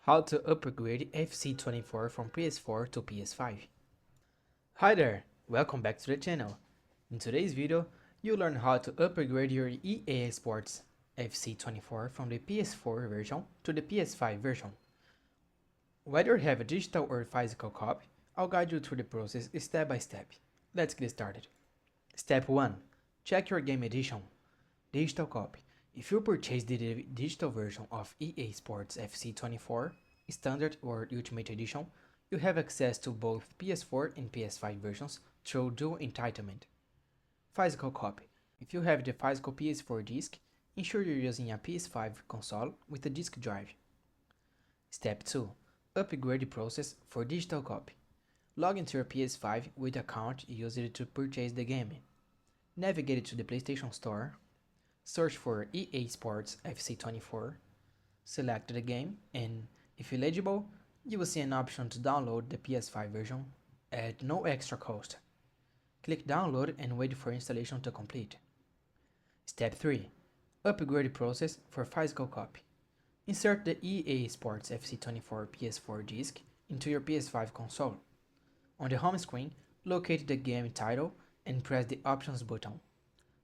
How to upgrade FC24 from PS4 to PS5. Hi there, welcome back to the channel. In today's video, you'll learn how to upgrade your EA Sports FC24 from the PS4 version to the PS5 version. Whether you have a digital or physical copy, I'll guide you through the process step by step. Let's get started. Step 1. Check your game edition. Digital copy. If you purchase the digital version of EA Sports FC24, Standard or Ultimate Edition, you have access to both PS4 and PS5 versions through dual entitlement. Physical copy. If you have the physical PS4 disc, ensure you're using a PS5 console with a disk drive. Step 2. Upgrade process for digital copy. Log into your PS5 with the account used to purchase the game. Navigate to the PlayStation Store. Search for EA Sports FC24, select the game, and if eligible, you will see an option to download the PS5 version at no extra cost. Click download and wait for installation to complete. Step 3. Upgrade process for physical copy. Insert the EA Sports FC24 PS4 disc into your PS5 console. On the home screen, locate the game title and press the Options button.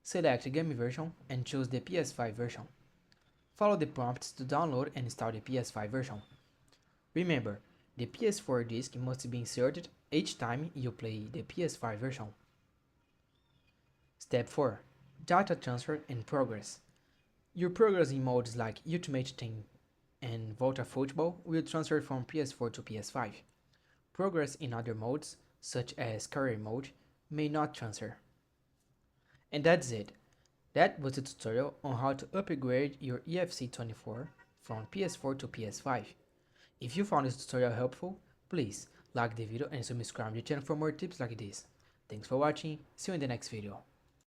Select the game version and choose the PS5 version. Follow the prompts to download and install the PS5 version. Remember, the PS4 disc must be inserted each time you play the PS5 version. Step 4. Data transfer and progress. Your progress in modes like Ultimate Team and Volta Football will transfer from PS4 to PS5. Progress in other modes, such as Career Mode, may not transfer. And that's it. That was the tutorial on how to upgrade your EFC24 from PS4 to PS5. If you found this tutorial helpful, please like the video and subscribe to the channel for more tips like this. Thanks for watching, see you in the next video.